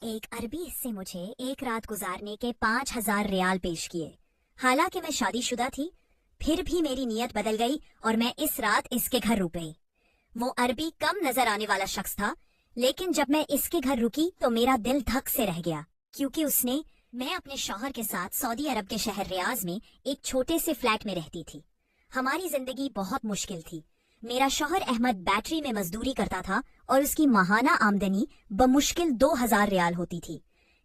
एक अरबी से मुझे एक रात गुजारने के 5,000 रियाल पेश किए। हालांकि मैं शादीशुदा थी, फिर भी मेरी नीयत बदल गई और मैं इस रात इसके घर रुक गई। वो अरबी कम नजर आने वाला शख्स था, लेकिन जब मैं इसके घर रुकी तो मेरा दिल धक से रह गया, क्योंकि मैं अपने शौहर के साथ सऊदी अरब के शहर रियाज में एक छोटे से फ्लैट में रहती थी। हमारी जिंदगी बहुत मुश्किल थी। मेरा शौहर अहमद बैटरी में मजदूरी करता था और उसकी माहाना आमदनी बमुश्किल 2,000 रियाल होती थी।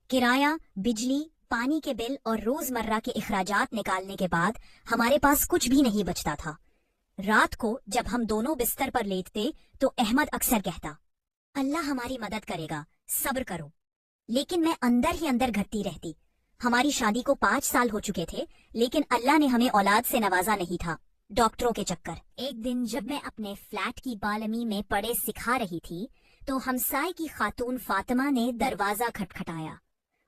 किराया, बिजली, पानी के बिल और रोजमर्रा के इखराजात निकालने के बाद हमारे पास कुछ भी नहीं बचता था। रात को जब हम दोनों बिस्तर पर लेटते तो अहमद अक्सर कहता, अल्लाह हमारी मदद करेगा, सब्र करो। लेकिन मैं अंदर ही अंदर घटती रहती। हमारी शादी को 5 साल हो चुके थे, लेकिन अल्लाह ने हमें औलाद से नवाजा नहीं था। डॉक्टरों के चक्कर। एक दिन जब मैं अपने फ्लैट की बालमी में पड़े सिखा रही थी तो हमसाय की खातून फातिमा ने दरवाजा खटखटाया।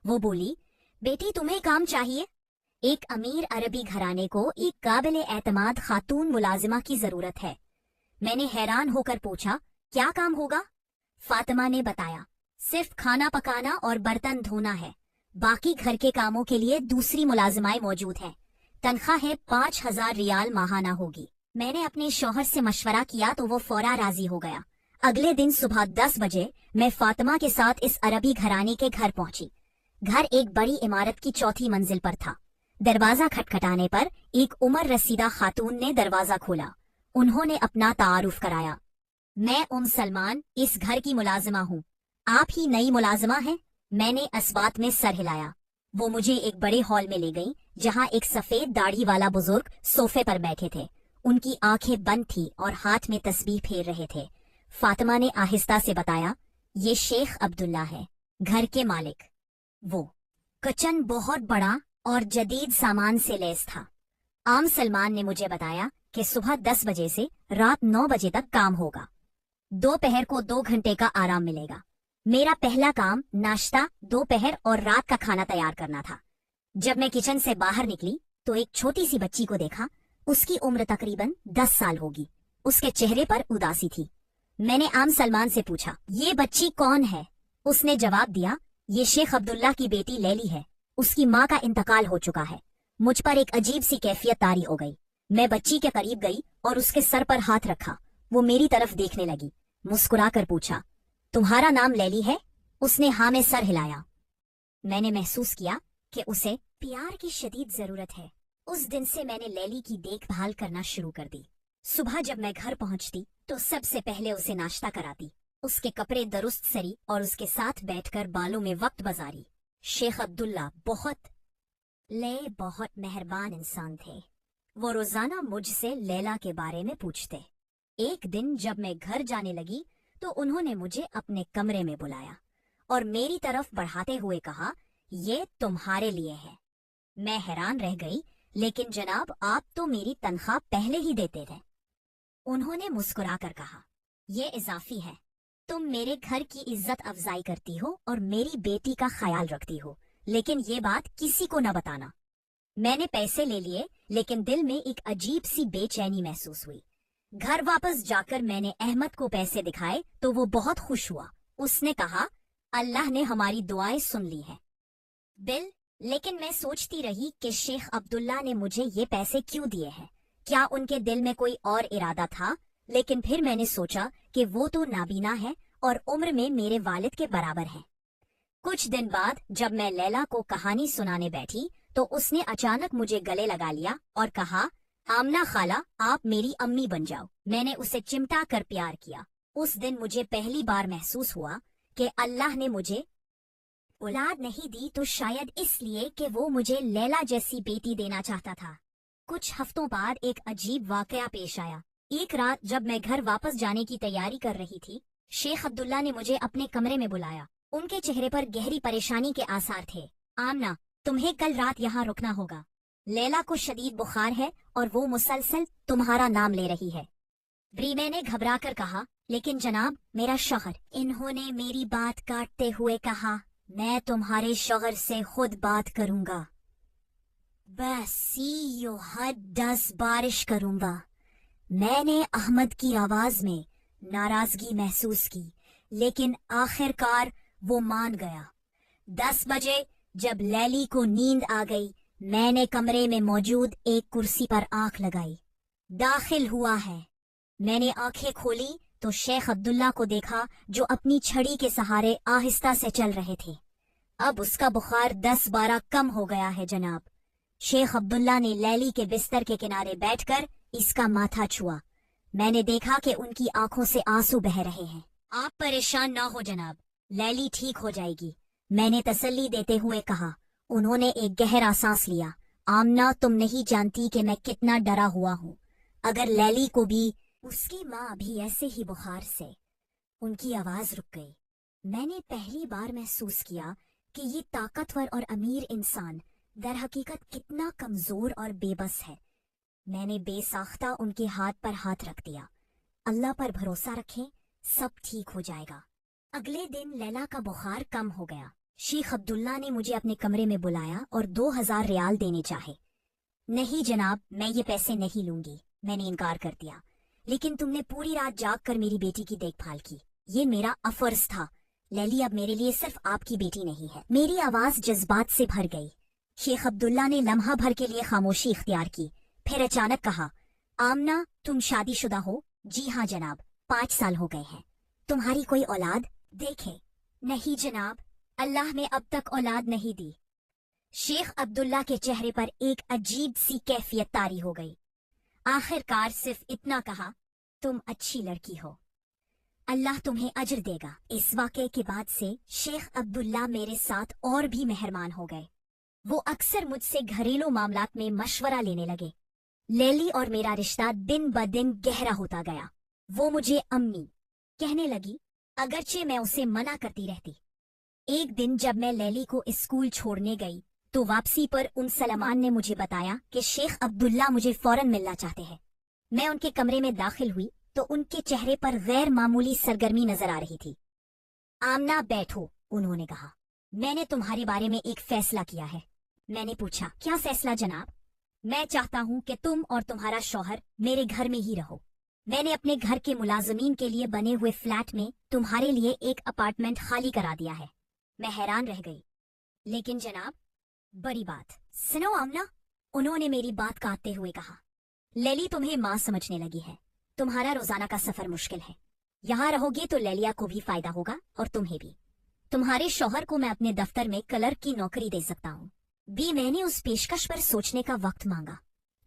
वो बोली, बेटी तुम्हें काम चाहिए? एक अमीर अरबी घराने को एक काबिल एतमाद खातून मुलाजिमा की जरूरत है। मैंने हैरान होकर पूछा, क्या काम होगा? फातिमा ने बताया, सिर्फ खाना पकाना और बर्तन धोना है, बाकी घर के कामों के लिए दूसरी मुलाजिमाएं मौजूद हैं। तनख्वाह है 5,000 रियाल माहाना होगी। मैंने अपने शौहर से मशवरा किया तो वो फौरा राजी हो गया। अगले दिन सुबह 10 बजे मैं फातिमा के साथ इस अरबी घराने के घर पहुंची। घर एक बड़ी इमारत की 4थी मंजिल पर था। दरवाजा खटखटाने पर एक उम्र रसीदा खातून ने दरवाजा खोला। उन्होंने अपना तारुफ कराया। मैं सलमान, इस घर की मुलाजिमा हूँ। आप ही नई मुलाजिमा हैं? मैंने अस्बात में सर हिलाया। वो मुझे एक बड़े हॉल में ले गई, जहाँ एक सफेद दाढ़ी वाला बुजुर्ग सोफे पर बैठे थे। उनकी आंखें बंद थी और हाथ में तस्बीह फेर रहे थे। फातिमा ने आहिस्ता से बताया, ये शेख अब्दुल्ला है, घर के मालिक। वो किचन बहुत बड़ा और जदीद सामान से लैस था। सलमान ने मुझे बताया कि सुबह 10 बजे से रात 9 बजे तक काम होगा। दोपहर को 2 घंटे का आराम मिलेगा। मेरा पहला काम नाश्ता, दोपहर और रात का खाना तैयार करना था। जब मैं किचन से बाहर निकली तो एक छोटी सी बच्ची को देखा। उसकी उम्र तकरीबन 10 साल होगी। उसके चेहरे पर उदासी थी। मैंने सलमान से पूछा, ये बच्ची कौन है? उसने जवाब दिया, ये शेख अब्दुल्ला की बेटी लैली है। उसकी माँ का इंतकाल हो चुका है। मुझ पर एक अजीब सी कैफियत तारी हो गई। मैं बच्ची के करीब गई और उसके सर पर हाथ रखा। वो मेरी तरफ देखने लगी। मुस्कुरा कर पूछा, तुम्हारा नाम लैली है? उसने हाँ में सर हिलाया। मैंने महसूस किया कि उसे प्यार की शदीद जरूरत है। उस दिन से मैंने लैली की देखभाल करना शुरू कर दी। सुबह जब मैं घर पहुंचती तो सबसे पहले उसे नाश्ता कराती, उसके कपड़े दुरुस्त सरी और उसके साथ बैठकर बालों में वक्त गुजारी। शेख अब्दुल्ला बहुत मेहरबान इंसान थे। वो रोजाना मुझसे लैला के बारे में पूछते। एक दिन जब मैं घर जाने लगी तो उन्होंने मुझे अपने कमरे में बुलाया और मेरी तरफ बढ़ाते हुए कहा, ये तुम्हारे लिए है। मैं हैरान रह गई, लेकिन जनाब आप तो मेरी तनख्वाह पहले ही देते थे। उन्होंने मुस्कुराकर कहा, ये इजाफी है। तुम मेरे घर की इज्जत अफजाई करती हो और मेरी बेटी का ख्याल रखती हो, लेकिन ये बात किसी को न बताना। मैंने पैसे ले लिए, लेकिन दिल में एक अजीब सी बेचैनी महसूस हुई। घर वापस जाकर मैंने अहमद को पैसे दिखाए तो वो बहुत खुश हुआ। उसने कहा, अल्लाह ने हमारी दुआएं सुन ली हैं। लेकिन मैं सोचती रही कि शेख अब्दुल्ला ने मुझे ये पैसे क्यों दिए हैं? क्या उनके दिल में कोई और इरादा था? लेकिन फिर मैंने सोचा कि वो तो नाबीना है और उम्र में मेरे वालिद के बराबर हैं। कुछ दिन बाद जब मैं लैला को कहानी सुनाने बैठी तो उसने अचानक मुझे गले लगा लिया और कहा, आमना खाला, आप मेरी अम्मी बन जाओ। मैंने उसे चिमटा कर प्यार किया। उस दिन मुझे पहली बार महसूस हुआ कि अल्लाह ने मुझे औलाद नहीं दी तो शायद इसलिए कि वो मुझे लैला जैसी बेटी देना चाहता था। कुछ हफ्तों बाद एक अजीब वाकया पेश आया। एक रात जब मैं घर वापस जाने की तैयारी कर रही थी, शेख अब्दुल्ला ने मुझे अपने कमरे में बुलाया। उनके चेहरे पर गहरी परेशानी के आसार थे। आमना, तुम्हें कल रात यहाँ रुकना होगा। लैला को शदीद बुखार है और वो मुसलसल तुम्हारा नाम ले रही है। मैंने घबरा कर कहा, लेकिन जनाब मेरा शौहर। इन्होंने मेरी बात काटते हुए कहा, मैं तुम्हारे शौहर से खुद बात करूंगा। बस सी हद 10 बारिश करूंगा। मैंने अहमद की आवाज में नाराजगी महसूस की, लेकिन आखिरकार वो मान गया। 10 बजे जब लैली को नींद आ गई, मैंने कमरे में मौजूद एक कुर्सी पर आंख लगाई। दाखिल हुआ है। मैंने आंखें खोली तो शेख अब्दुल्ला को देखा, जो अपनी छड़ी के सहारे आहिस्ता से चल रहे थे। अब उसका बुखार 10-12 कम हो गया है जनाब। शेख अब्दुल्ला ने लैली के बिस्तर के किनारे बैठकर इसका माथा छुआ। मैंने देखा कि उनकी आंखों से आंसू बह रहे हैं। आप परेशान ना हो जनाब, लैली ठीक हो जाएगी, मैंने तसल्ली देते हुए कहा। उन्होंने एक गहरा सांस लिया। आमना, तुम नहीं जानती कि मैं कितना डरा हुआ हूँ। अगर लैली को भी, उसकी माँ भी ऐसे ही बुखार से। उनकी आवाज रुक गई। मैंने पहली बार महसूस किया कि ये ताकतवर और अमीर इंसान दर हकीकत कितना कमजोर और बेबस है। मैंने बेसाख्ता उनके हाथ पर हाथ रख दिया। अल्लाह पर भरोसा रखें, सब ठीक हो जाएगा। अगले दिन लैला का बुखार कम हो गया। शेख अब्दुल्ला ने मुझे अपने कमरे में बुलाया और 2000 रियाल देने चाहे। नहीं जनाब, मैं ये पैसे नहीं लूंगी, मैंने इनकार कर दिया। लेकिन तुमने पूरी रात जाग कर मेरी बेटी की देखभाल की, ये मेरा अफर्ज था। लैली अब मेरे लिए सिर्फ आपकी बेटी नहीं है। मेरी आवाज जज्बात से भर गई। शेख अब्दुल्ला ने लम्हा भर के लिए खामोशी इख्तियार की, फिर अचानक कहा, आमना, तुम शादीशुदा हो? जी हाँ जनाब, 5 साल हो गए हैं। तुम्हारी कोई औलाद? देखे, नहीं जनाब, अल्लाह ने अब तक औलाद नहीं दी। शेख अब्दुल्ला के चेहरे पर एक अजीब सी कैफियत तारी हो गई। आखिरकार सिर्फ इतना कहा, तुम अच्छी लड़की हो, अल्लाह तुम्हें अजर देगा। इस वाक़े के बाद से शेख अब्दुल्ला मेरे साथ और भी मेहरबान हो गए। वो अक्सर मुझसे घरेलू मामलात में मशवरा लेने लगे। लैली और मेरा रिश्ता दिन ब दिन गहरा होता गया। वो मुझे अम्मी कहने लगी, अगरचे मैं उसे मना करती रहती। एक दिन जब मैं लैली को स्कूल छोड़ने गई तो वापसी पर उन सलमान ने मुझे बताया कि शेख अब्दुल्ला मुझे फौरन मिलना चाहते हैं। मैं उनके कमरे में दाखिल हुई तो उनके चेहरे पर गैर मामूली सरगर्मी नजर आ रही थी। आमना बैठो, उन्होंने कहा, मैंने तुम्हारे बारे में एक फैसला किया है। मैंने पूछा, क्या फैसला जनाब? मैं चाहता हूँ कि तुम और तुम्हारा शौहर मेरे घर में ही रहो। मैंने अपने घर के मुलाजमीन के लिए बने हुए फ्लैट में तुम्हारे लिए एक अपार्टमेंट खाली करा दिया है। मैं हैरान रह गई। लेकिन जनाब, बड़ी बात सुनो आमना, उन्होंने मेरी बात काटते हुए कहा। लैली तुम्हें माँ समझने लगी है। तुम्हारा रोजाना का सफर मुश्किल है। यहाँ रहोगे तो लैलिया को भी फायदा होगा और तुम्हें भी। तुम्हारे शौहर को मैं अपने दफ्तर में क्लर्क की नौकरी दे सकता हूँ। मैंने उस पेशकश पर सोचने का वक्त मांगा।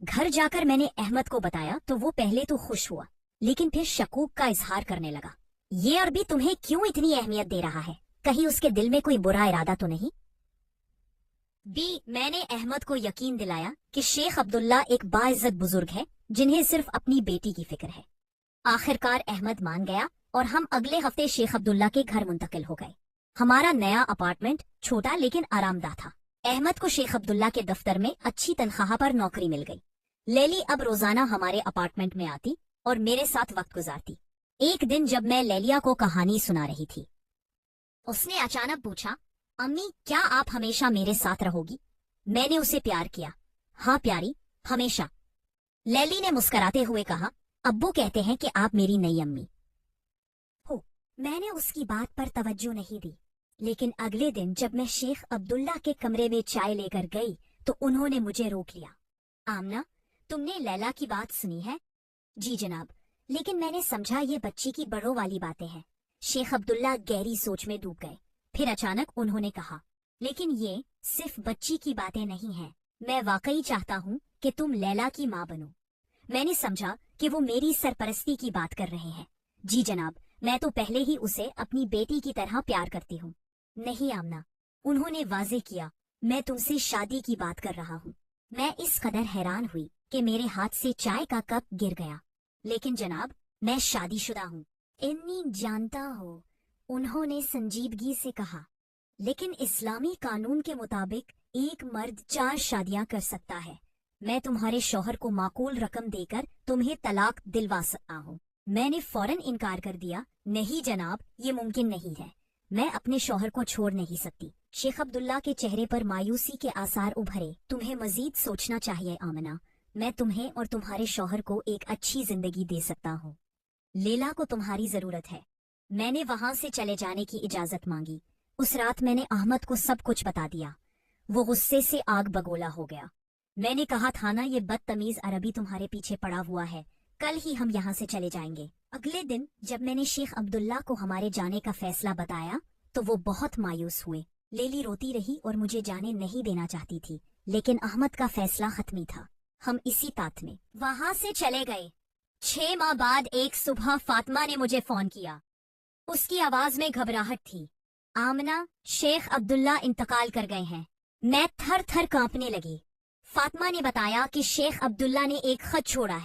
घर जाकर मैंने अहमद को बताया तो वो पहले तो खुश हुआ, लेकिन फिर शकूक का इजहार करने लगा। ये अरबी तुम्हें क्यों इतनी अहमियत दे रहा है? कहीं उसके दिल में कोई बुरा इरादा तो नहीं? मैंने अहमद को यकीन दिलाया कि शेख अब्दुल्ला एक बाइज्जत बुजुर्ग है जिन्हें सिर्फ अपनी बेटी की फिक्र है। आखिरकार अहमद मान गया और हम अगले हफ्ते शेख अब्दुल्ला के घर मुंतकिल हो गए। हमारा नया अपार्टमेंट छोटा लेकिन आरामदाह था। अहमद को शेख अब्दुल्ला के दफ्तर में अच्छी तनख्वाह पर नौकरी मिल गई। लैली अब रोजाना हमारे अपार्टमेंट में आती और मेरे साथ वक्त गुजारती। एक दिन जब मैं लैलिया को कहानी सुना रही थी, उसने अचानक पूछा, अम्मी, क्या आप हमेशा मेरे साथ रहोगी? मैंने उसे प्यार किया। हाँ प्यारी, हमेशा। लैली ने मुस्कुराते हुए कहा, अब्बू कहते हैं कि आप मेरी नई अम्मी हो। मैंने उसकी बात पर तवज्जो नहीं दी, लेकिन अगले दिन जब मैं शेख अब्दुल्ला के कमरे में चाय लेकर गई तो उन्होंने मुझे रोक लिया। आमना, तुमने लैला की बात सुनी है? जी जनाब, लेकिन मैंने समझा ये बच्ची की बड़ों वाली बातें हैं। शेख अब्दुल्ला गहरी सोच में डूब गए। फिर अचानक उन्होंने कहा, लेकिन ये सिर्फ बच्ची की बातें नहीं हैं। मैं वाकई चाहता हूँ कि तुम लैला की माँ बनो। मैंने समझा कि वो मेरी सरपरस्ती की बात कर रहे हैं। जी जनाब, मैं तो पहले ही उसे अपनी बेटी की तरह प्यार करती हूँ। नहीं आमना, उन्होंने वाजे किया, मैं तुमसे शादी की बात कर रहा हूँ। मैं इस कदर हैरान हुई कि मेरे हाथ से चाय का कप गिर गया। लेकिन जनाब, मैं शादीशुदा हूँ। इन्नी जानता हो, उन्होंने संजीदगी से कहा। लेकिन इस्लामी कानून के मुताबिक एक मर्द 4 शादियां कर सकता है। मैं तुम्हारे शौहर को माकूल रकम देकर तुम्हें तलाक दिलवा सकता हूँ। मैंने फौरन इनकार कर दिया, नहीं जनाब, ये मुमकिन नहीं है। मैं अपने शौहर को छोड़ नहीं सकती। शेख अब्दुल्ला के चेहरे पर मायूसी के आसार उभरे। तुम्हें मजीद सोचना चाहिए आमना। मैं तुम्हें और तुम्हारे शौहर को एक अच्छी जिंदगी दे सकता हूँ। लैला को तुम्हारी जरूरत है। मैंने वहां से चले जाने की इजाजत मांगी। उस रात मैंने अहमद को सब कुछ बता दिया। वो गुस्से से आग बगोला हो गया। मैंने कहा था ना, ये बदतमीज अरबी तुम्हारे पीछे पड़ा हुआ है, कल ही हम यहाँ से चले जाएंगे। अगले दिन जब मैंने शेख अब्दुल्ला को हमारे जाने का फैसला बताया तो वो बहुत मायूस हुए। लेली रोती रही और मुझे जाने नहीं देना चाहती थी, लेकिन अहमद का फैसला खत्मी था। हम इसी तात में वहां से चले गए। 6 माह बाद एक सुबह फातिमा ने मुझे फोन किया। उसकी आवाज में घबराहट थी। आमना, शेख अब्दुल्ला इंतकाल कर गए हैं। मैं थर थर कांपने लगी। फातिमा ने बताया कि शेख अब्दुल्ला ने एक खत छोड़ा है।